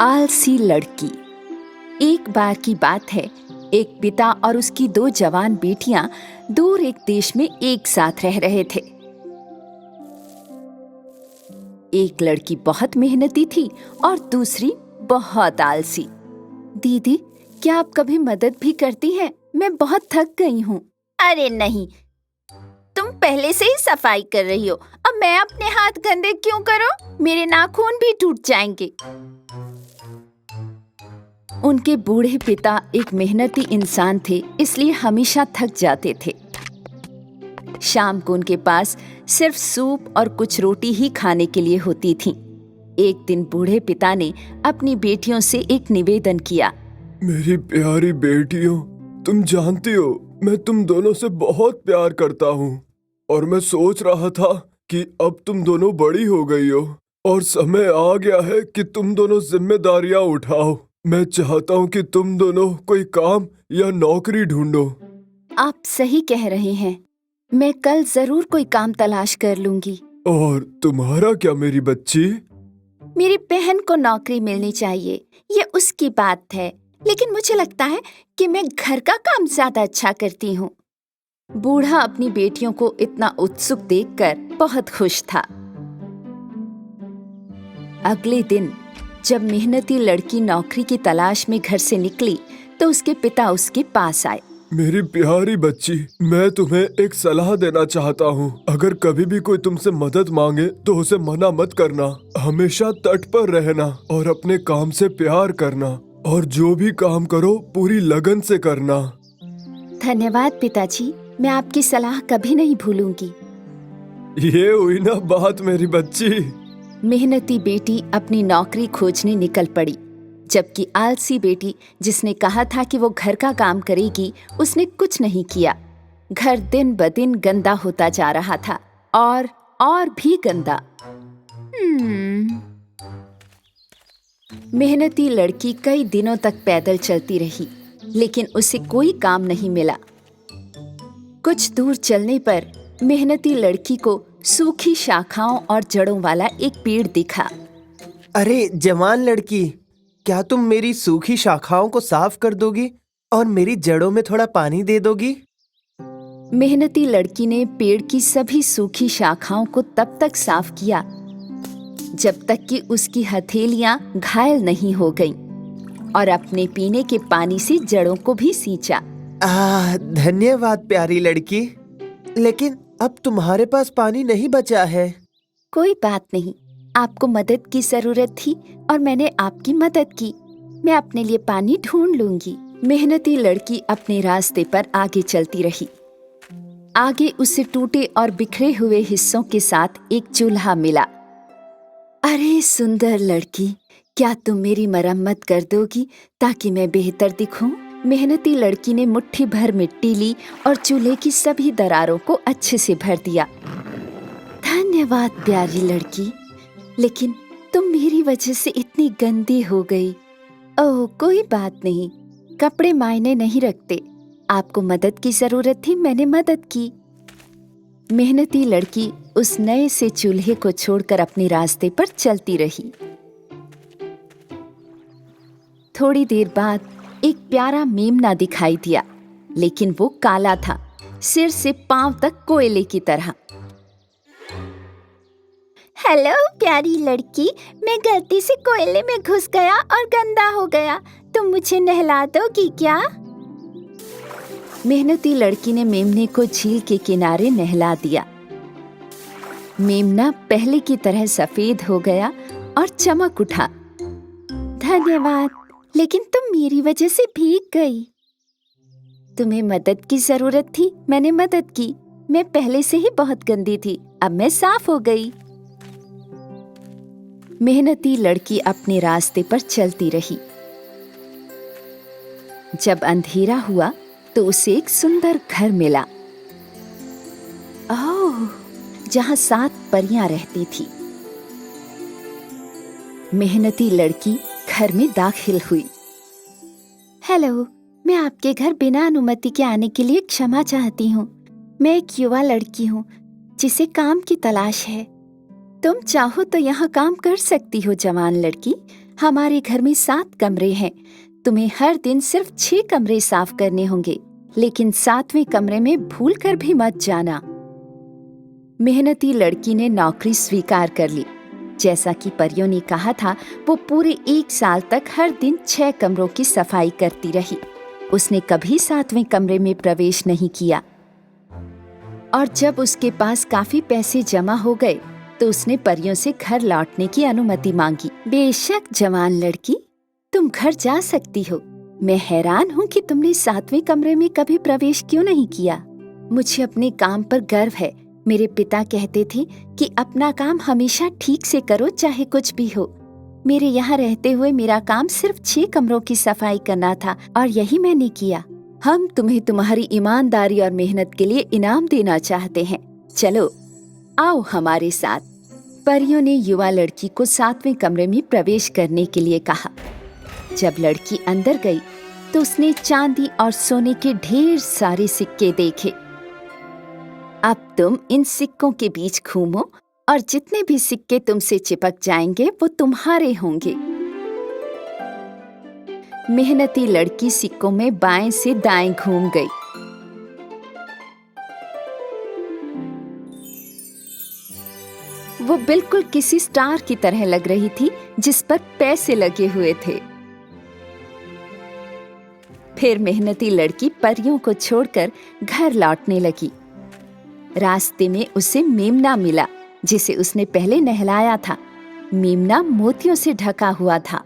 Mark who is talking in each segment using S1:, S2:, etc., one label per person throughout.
S1: आलसी लड़की। एक बार की बात है, एक पिता और उसकी दो जवान बेटियां दूर एक देश में एक साथ रह रहे थे। एक लड़की बहुत मेहनती थी और दूसरी बहुत आलसी। दीदी, क्या आप कभी मदद भी करती हैं? मैं बहुत थक गई हूँ।
S2: अरे नहीं, तुम पहले से ही सफाई कर रही हो। अब मैं अपने हाथ गंदे क्यों करूं? मेरे नाखून भी टूट जाएंगे।
S1: उनके बूढ़े पिता एक मेहनती इंसान थे, इसलिए हमेशा थक जाते थे। शाम को उनके पास सिर्फ सूप और कुछ रोटी ही खाने के लिए होती थी। एक दिन बूढ़े पिता ने अपनी बेटियों से एक निवेदन किया।
S3: मेरी प्यारी बेटियों, तुम जानती हो मैं तुम दोनों से बहुत प्यार करता हूँ और मैं सोच रहा था कि अब तुम दोनों बड़ी हो गई हो और समय आ गया है कि तुम दोनों जिम्मेदारियां उठाओ। मैं चाहता हूँ कि तुम दोनों कोई काम या नौकरी ढूंढो।
S1: आप सही कह रहे हैं, मैं कल जरूर कोई काम तलाश कर लूंगी।
S3: और तुम्हारा क्या मेरी बच्ची?
S1: मेरी बहन को नौकरी मिलनी चाहिए, ये उसकी बात है, लेकिन मुझे लगता है कि मैं घर का काम ज्यादा अच्छा करती हूँ। बूढ़ा अपनी बेटियों को इतना उत्सुक देखकर बहुत खुश था। अगले दिन जब मेहनती लड़की नौकरी की तलाश में घर से निकली तो उसके पिता उसके पास आए।
S3: मेरी प्यारी बच्ची, मैं तुम्हें एक सलाह देना चाहता हूँ। अगर कभी भी कोई तुमसे मदद मांगे तो उसे मना मत करना। हमेशा तट पर रहना और अपने काम से प्यार करना और जो भी काम करो पूरी लगन से करना।
S1: धन्यवाद पिताजी, मैं आपकी सलाह कभी नहीं भूलूंगी।
S3: ये हुई ना बात मेरी बच्ची।
S1: मेहनती बेटी अपनी नौकरी खोजने निकल पड़ी, जबकि आलसी बेटी, जिसने कहा था कि वो घर का काम करेगी, उसने कुछ नहीं किया। घर दिन ब दिन गंदा होता जा रहा था और भी गंदा। मेहनती लड़की कई दिनों तक पैदल चलती रही, लेकिन उसे कोई काम नहीं मिला। कुछ दूर चलने पर मेहनती लड़की को सूखी शाखाओं और जड़ों वाला एक पेड़ दिखा।
S4: अरे जवान लड़की, क्या तुम मेरी सूखी शाखाओं को साफ कर दोगी और मेरी जड़ों में थोड़ा पानी दे दोगी?
S1: मेहनती लड़की ने पेड़ की सभी सूखी शाखाओं को तब तक साफ किया जब तक कि उसकी हथेलियां घायल नहीं हो गईं और अपने पीने के पानी से जड़ों को भी सींचा।
S4: धन्यवाद प्यारी लड़की, लेकिन अब तुम्हारे पास पानी नहीं बचा है।
S1: कोई बात नहीं, आपको मदद की जरूरत थी और मैंने आपकी मदद की। मैं अपने लिए पानी ढूंढ लूंगी। मेहनती लड़की अपने रास्ते पर आगे चलती रही। आगे उसे टूटे और बिखरे हुए हिस्सों के साथ एक चूल्हा मिला। अरे सुंदर लड़की, क्या तुम मेरी मरम्मत कर दोगी ताकि मैं बेहतर दिखूं? मेहनती लड़की ने मुट्ठी भर मिट्टी ली और चूल्हे की सभी दरारों को अच्छे से भर दिया। धन्यवाद प्यारी लड़की, लेकिन तुम मेरी वजह से इतनी गंदी हो गई। ओह कोई बात नहीं, कपड़े मायने नहीं रखते। आपको मदद की जरूरत थी, मैंने मदद की। मेहनती लड़की उस नए से चूल्हे को छोड़कर अपने रास्ते पर चलती रही। थोड़ी देर बाद एक प्यारा मेमना दिखाई दिया, लेकिन वो काला था, सिर से पांव तक कोयले की तरह।
S2: हेलो प्यारी लड़की, मैं गलती से कोयले में घुस गया और गंदा हो गया। तुम मुझे नहला दोगी क्या?
S1: मेहनती लड़की ने मेमने को झील के किनारे नहला दिया। मेमना पहले की तरह सफेद हो गया और चमक उठा। धन्यवाद, लेकिन तुम मेरी वजह से भीग गई। तुम्हें मदद की जरूरत थी, मैंने मदद की। मैं पहले से ही बहुत गंदी थी, अब मैं साफ हो गई। मेहनती लड़की अपने रास्ते पर चलती रही। जब अंधेरा हुआ तो उसे एक सुंदर घर मिला। ओह, जहां 7 परियां रहती थी। मेहनती लड़की घर में दाखिल हुई। हेलो, मैं आपके घर बिना अनुमति के आने के लिए क्षमा चाहती हूँ। मैं एक युवा लड़की हूँ जिसे काम की तलाश है। तुम चाहो तो यहाँ काम कर सकती हो जवान लड़की, हमारे घर में 7 कमरे हैं। तुम्हें हर दिन सिर्फ 6 कमरे साफ करने होंगे, लेकिन 7वें कमरे में भूल कर भी मत जाना। मेहनती लड़की ने नौकरी स्वीकार कर ली। जैसा कि परियों ने कहा था, वो पूरे 1 साल तक हर दिन 6 कमरों की सफाई करती रही। उसने कभी 7वें कमरे में प्रवेश नहीं किया। और जब उसके पास काफी पैसे जमा हो गए तो उसने परियों से घर लौटने की अनुमति मांगी। बेशक जवान लड़की, तुम घर जा सकती हो। मैं हैरान हूँ कि तुमने 7वें कमरे में कभी प्रवेश क्यों नहीं किया। मुझे अपने काम पर गर्व है। मेरे पिता कहते थे कि अपना काम हमेशा ठीक से करो, चाहे कुछ भी हो। मेरे यहाँ रहते हुए मेरा काम सिर्फ 6 कमरों की सफाई करना था और यही मैंने किया। हम तुम्हें तुम्हारी ईमानदारी और मेहनत के लिए इनाम देना चाहते हैं। चलो आओ हमारे साथ। परियों ने युवा लड़की को 7वें कमरे में प्रवेश करने के लिए कहा। जब लड़की अंदर गई तो उसने चांदी और सोने के ढेर सारे सिक्के देखे। अब तुम इन सिक्कों के बीच घूमो और जितने भी सिक्के तुमसे चिपक जाएंगे वो तुम्हारे होंगे। मेहनती लड़की सिक्कों में बाएं से दाएं घूम गई। वो बिल्कुल किसी स्टार की तरह लग रही थी जिस पर पैसे लगे हुए थे। फिर मेहनती लड़की परियों को छोड़कर घर लौटने लगी। रास्ते में उसे मेमना मिला, जिसे उसने पहले नहलाया था। मेमना मोतियों से ढका हुआ था।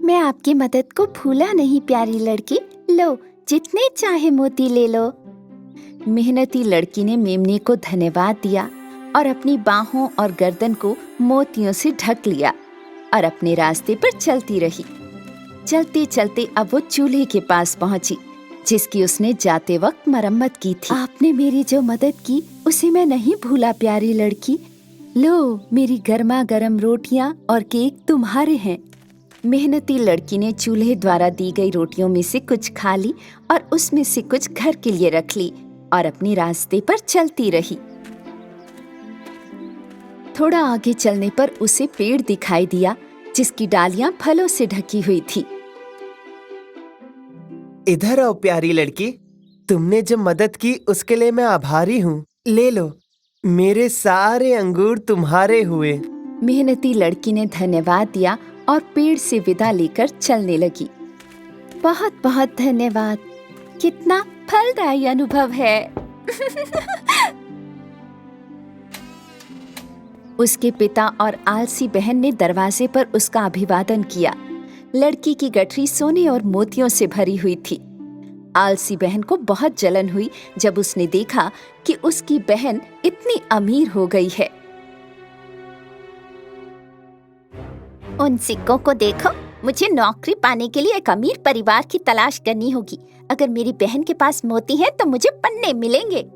S2: मैं आपकी मदद को भूला नहीं प्यारी लड़की। लो, जितने चाहे मोती ले लो।
S1: मेहनती लड़की ने मेमने को धन्यवाद दिया और अपनी बाहों और गर्दन को मोतियों से ढक लिया और अपने रास्ते पर चलती रही। चलते चलते अब वो चूल्हे के पास पहुंची, जिसकी उसने जाते वक्त मरम्मत की थी। आपने मेरी जो मदद की उसे मैं नहीं भूला प्यारी लड़की। लो, मेरी गर्मा गर्म रोटियां और केक तुम्हारे हैं। मेहनती लड़की ने चूल्हे द्वारा दी गई रोटियों में से कुछ खा ली और उसमें से कुछ घर के लिए रख ली और अपने रास्ते पर चलती रही। थोड़ा आगे चलने पर उसे पेड़ दिखाई दिया, जिसकी डालियां फलों से ढकी हुई थी।
S4: इधर आओ प्यारी लड़की, तुमने जो मदद की उसके लिए मैं आभारी हूँ। ले लो, मेरे सारे अंगूर तुम्हारे हुए।
S1: मेहनती लड़की ने धन्यवाद दिया और पेड़ से विदा लेकर चलने लगी।
S2: बहुत बहुत धन्यवाद। कितना फलदायी अनुभव है।
S1: उसके पिता और आलसी बहन ने दरवाजे पर उसका अभिवादन किया। लड़की की गठरी सोने और मोतियों से भरी हुई थी। आलसी बहन को बहुत जलन हुई जब उसने देखा कि उसकी बहन इतनी अमीर हो गई है।
S2: उन सिक्कों को देखो। मुझे नौकरी पाने के लिए एक अमीर परिवार की तलाश करनी होगी। अगर मेरी बहन के पास मोती हैं तो मुझे पन्ने मिलेंगे।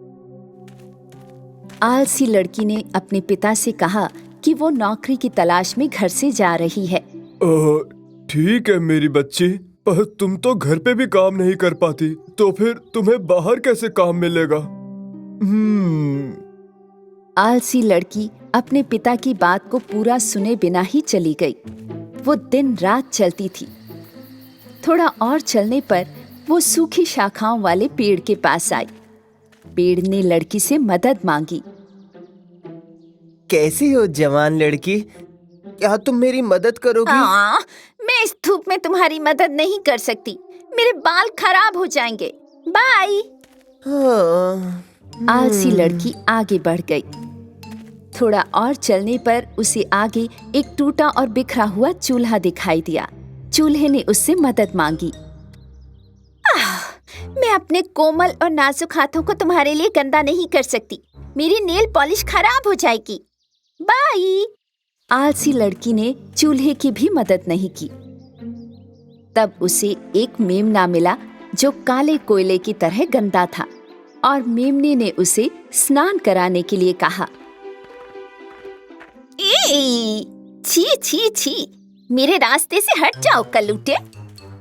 S1: आलसी लड़की ने अपने पिता से कहा कि वो नौकरी की तलाश में घर से जा रही है।
S3: ठीक है मेरी बच्ची, पर तुम तो घर पे भी काम नहीं कर पाती, तो फिर तुम्हें बाहर कैसे काम मिलेगा?
S1: आलसी लड़की अपने पिता की बात को पूरा सुने बिना ही चली गई। वो दिन रात चलती थी। थोड़ा और चलने पर वो सूखी शाखाओं वाले पेड़ के पास आई। पेड़ ने लड़की से मदद मांगी।
S4: कैसी हो जवान लड़की? क्या तुम मेरी मदद करोगी?
S2: मैं इस धूप में तुम्हारी मदद नहीं कर सकती। मेरे बाल खराब हो जाएंगे। बाय।
S1: आलसी लड़की आगे बढ़ गई। थोड़ा और चलने पर उसे आगे एक टूटा और बिखरा हुआ चूल्हा दिखाई दिया। चूल्हे ने उससे मदद मांगी।
S2: मैं अपने कोमल और नाजुक हाथों को तुम्हारे लिए गंदा नहीं कर सकती। मेरी नेल पॉलिश खराब हो जाएगी। बाय।
S1: आलसी लड़की ने चूल्हे की भी मदद नहीं की। तब उसे एक मेमना मिला जो काले कोयले की तरह गंदा था और मेमने ने उसे स्नान कराने के लिए कहा।
S2: छी छी छी, मेरे रास्ते से हट जाओ कल्लूटे।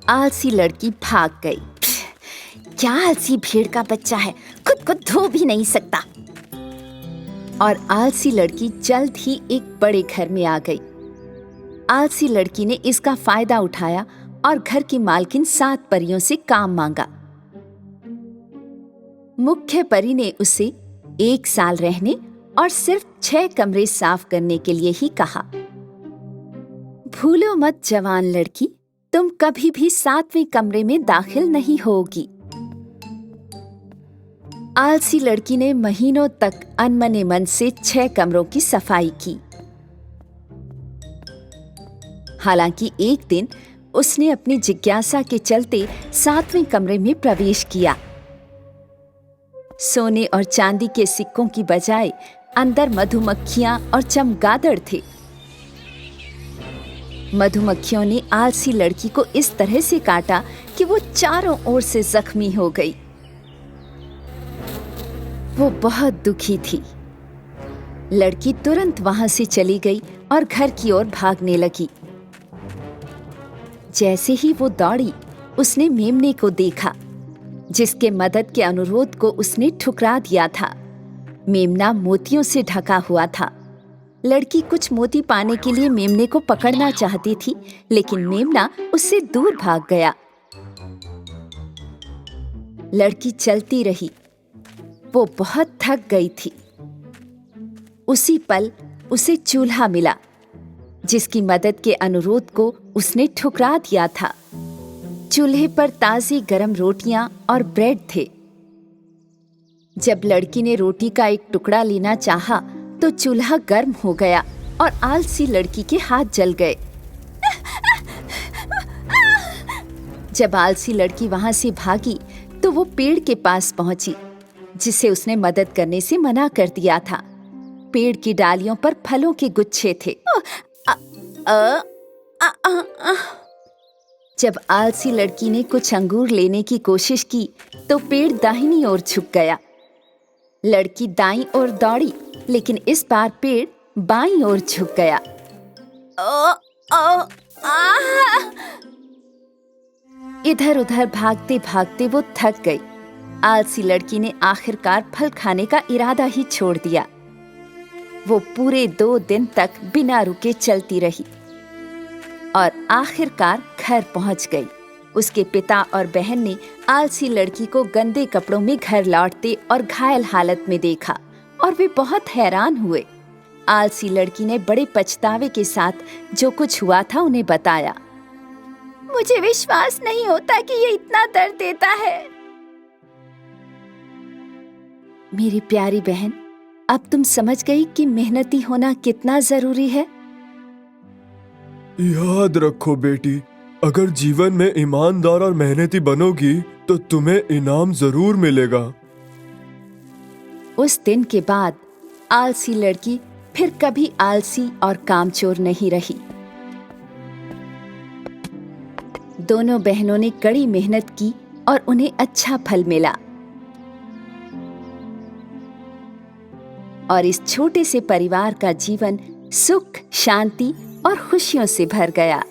S1: आलसी लड़की भाग गई।
S2: क्या आलसी भेड़ का बच्चा है, खुद को धो भी नहीं सकता।
S1: और आलसी लड़की जल्द ही एक बड़े घर में आ गई। आलसी लड़की ने इसका फायदा उठाया और घर की मालकिन 7 परियों से काम मांगा। मुख्य परी ने उसे 1 साल रहने और सिर्फ 6 कमरे साफ करने के लिए ही कहा। भूलो मत जवान लड़की, तुम कभी भी 7वें कमरे में दाखिल नहीं होगी। आलसी लड़की ने महीनों तक अनमने मन से 6 कमरों की सफाई की। हालांकि एक दिन उसने अपनी जिज्ञासा के चलते 7वें कमरे में प्रवेश किया। सोने और चांदी के सिक्कों की बजाय अंदर मधुमक्खियां और चमगादड़ थे। मधुमक्खियों ने आलसी लड़की को इस तरह से काटा कि वो चारों ओर से जख्मी हो गई। वो बहुत दुखी थी। लड़की तुरंत वहां से चली गई और घर की ओर भागने लगी। जैसे ही वो दौड़ी, उसने मेमने को देखा, जिसके मदद के अनुरोध को उसने ठुकरा दिया था। मेमना मोतियों से ढका हुआ था। लड़की कुछ मोती पाने के लिए मेमने को पकड़ना चाहती थी, लेकिन मेमना उससे दूर भाग गया। लड़की चलती रही। वो बहुत थक गई थी। उसी पल उसे चूल्हा मिला, जिसकी मदद के अनुरोध को उसने ठुकरा दिया था। चूल्हे पर ताजी गरम रोटियां और ब्रेड थे। जब लड़की ने रोटी का एक टुकड़ा लेना चाहा, तो चूल्हा गर्म हो गया और आलसी लड़की के हाथ जल गए। जब आलसी लड़की वहां से भागी, तो वो पेड़ के पास पहुंची, जिसे उसने मदद करने से मना कर दिया था। पेड़ की डालियों पर फलों के गुच्छे थे। जब आलसी लड़की ने कुछ अंगूर लेने की कोशिश की, तो पेड़ दाहिनी ओर झुक गया। लड़की दाईं ओर दौड़ी, लेकिन इस बार पेड़ बाईं ओर झुक गया। इधर उधर भागते भागते वो थक गई। आलसी लड़की ने आखिरकार फल खाने का इरादा ही छोड़ दिया। वो पूरे 2 दिन तक बिना रुके चलती रही और आखिरकार घर पहुंच गई। उसके पिता और बहन ने आलसी लड़की को गंदे कपड़ों में घर लौटते और घायल हालत में देखा और वे बहुत हैरान हुए। आलसी लड़की ने बड़े पछतावे के साथ जो कुछ हुआ था उन्हें बताया।
S2: मुझे विश्वास नहीं होता कि ये इतना दर्द देता है।
S1: मेरी प्यारी बहन, अब तुम समझ गई कि मेहनती होना कितना जरूरी है।
S3: याद रखो बेटी, अगर जीवन में ईमानदार और मेहनती बनोगी तो तुम्हें इनाम जरूर मिलेगा।
S1: उस दिन के बाद आलसी लड़की फिर कभी आलसी और कामचोर नहीं रही। दोनों बहनों ने कड़ी मेहनत की और उन्हें अच्छा फल मिला और इस छोटे से परिवार का जीवन सुख, शांति और खुशियों से भर गया।